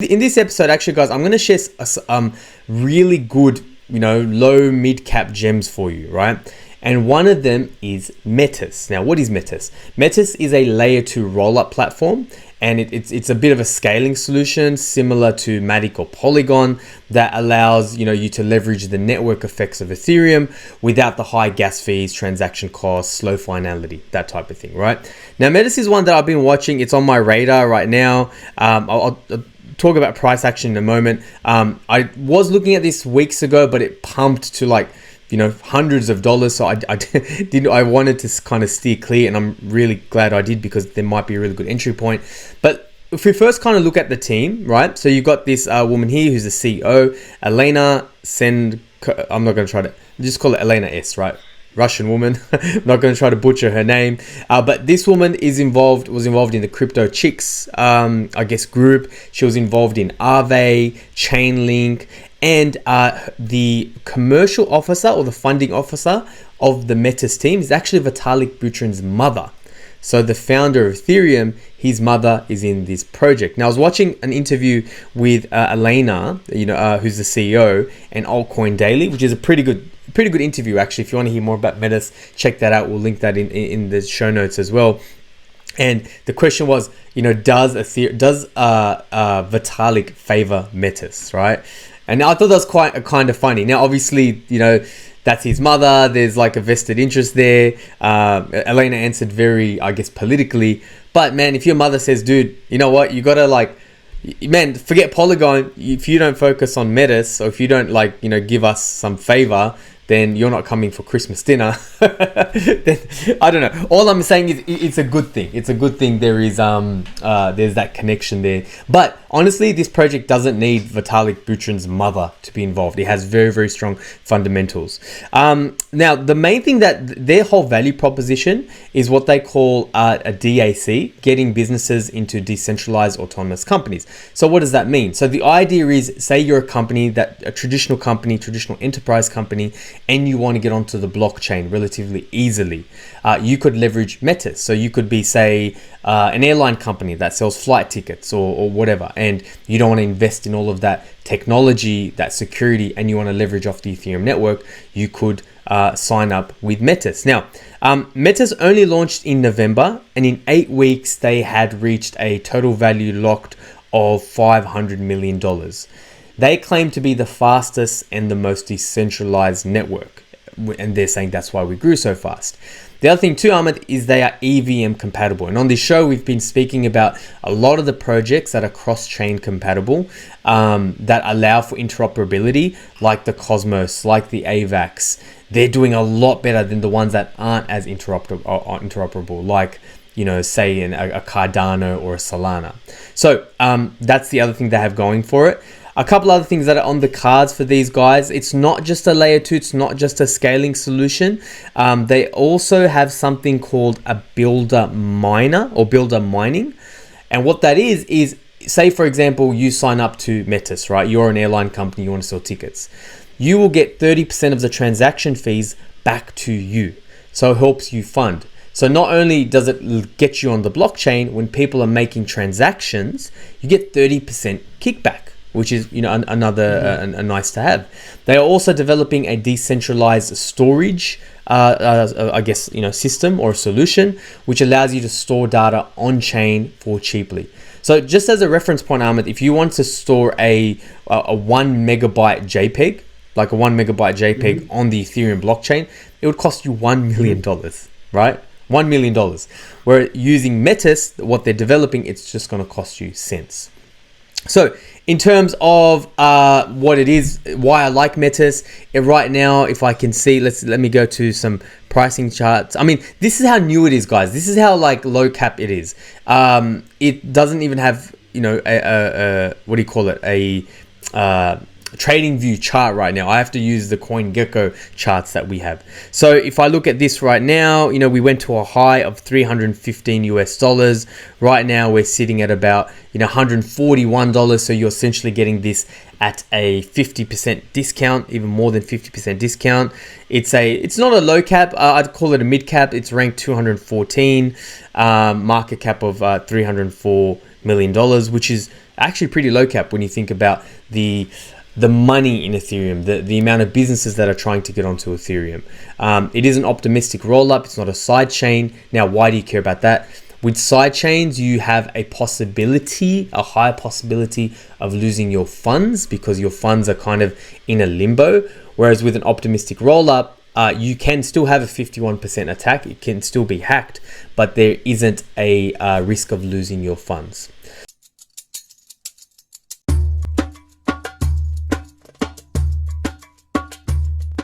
In this episode, actually, guys, I'm going to share really good, low mid-cap gems for you, right? And one of them is Metis. Now, what is Metis? Metis is a layer 2 rollup platform, and it's a bit of a scaling solution similar to Matic or Polygon that allows you to leverage the network effects of Ethereum without the high gas fees, transaction costs, slow finality, that type of thing, right? Now, Metis is one that I've been watching. It's on my radar right now. I'll talk about price action in a moment. I was looking at this weeks ago, but it pumped to like hundreds of dollars, so I wanted to kind of steer clear, and I'm really glad I did, because there might be a really good entry point. But if we first kind of look at the team, right? So you've got this woman here who's the CEO, Elena Sen. I'm not going to try to just call it Elena S, right? Russian woman. I'm not going to try to butcher her name, but this woman was involved in the Crypto Chicks, group. She was involved in Aave, Chainlink, and the commercial officer or the funding officer of the Metis team is actually Vitalik Butrin's mother. So the founder of Ethereum, his mother is in this project. Now, I was watching an interview with Elena, who's the CEO, and Altcoin Daily, which is a pretty good interview, actually. If you want to hear more about Metis, check that out. We'll link that in the show notes as well. And the question was, does Vitalik favor Metis, right? And I thought that was quite kind of funny. Now, obviously, that's his mother. There's like a vested interest there. Elena answered very, politically. But man, if your mother says, dude, you know what? You got to forget Polygon. If you don't focus on Metis, or if you don't give us some favor, then you're not coming for Christmas dinner. Then, I don't know. All I'm saying is it's a good thing. It's a good thing there is there's that connection there. But honestly, this project doesn't need Vitalik Butrin's mother to be involved. It has very, very strong fundamentals. Now, the main thing that their whole value proposition is what they call a DAC, getting businesses into decentralized autonomous companies. So what does that mean? So the idea is, say you're a traditional enterprise company, and you want to get onto the blockchain relatively easily. You could leverage Metis. So you could be, say, an airline company that sells flight tickets or whatever, and you don't want to invest in all of that technology, that security, and you want to leverage off the Ethereum network. You could sign up with Metis. Now, Metis only launched in November, and in 8 weeks, they had reached a total value locked of $500 million. They claim to be the fastest and the most decentralized network, and they're saying that's why we grew so fast. The other thing too, Ahmed, is they are EVM compatible. And on this show, we've been speaking about a lot of the projects that are cross-chain compatible, that allow for interoperability, like the Cosmos, like the AVAX. They're doing a lot better than the ones that aren't as interoperable, like say a Cardano or a Solana. So that's the other thing they have going for it. A couple other things that are on the cards for these guys. It's not just a layer 2. It's not just a scaling solution. They also have something called a builder miner or builder mining. And what that is say, for example, you sign up to Metis, right? You're an airline company. You want to sell tickets. You will get 30% of the transaction fees back to you. So it helps you fund. So not only does it get you on the blockchain, when people are making transactions, you get 30% kickback, which is another a nice to have. They are also developing a decentralized storage system or solution, which allows you to store data on chain for cheaply. So just as a reference point, Ahmed, if you want to store a 1 megabyte JPEG, like a 1 megabyte JPEG on the Ethereum blockchain, it would cost you $1 million, right? $1 million. Where using Metis, what they're developing, it's just going to cost you cents. So in terms of what it is, why I like Metis, right now, if I can see, let me go to some pricing charts. I mean, this is how new it is, guys. This is how low cap it is. It doesn't even have, a trading view chart right now. I have to use the CoinGecko charts that we have. So if I look at this right now, we went to a high of $315 US. Right now we're sitting at about $141. So you're essentially getting this at a 50% discount, even more than 50% discount. It's not a low cap. I'd call it a mid cap. It's ranked 214, market cap of $304 million, which is actually pretty low cap when you think about the money in Ethereum, the amount of businesses that are trying to get onto Ethereum. It is an optimistic roll-up. It's not a side chain. Now, why do you care about that? With side chains, you have a higher possibility of losing your funds because your funds are kind of in a limbo. Whereas with an optimistic roll-up, you can still have a 51% attack. It can still be hacked, but there isn't a risk of losing your funds.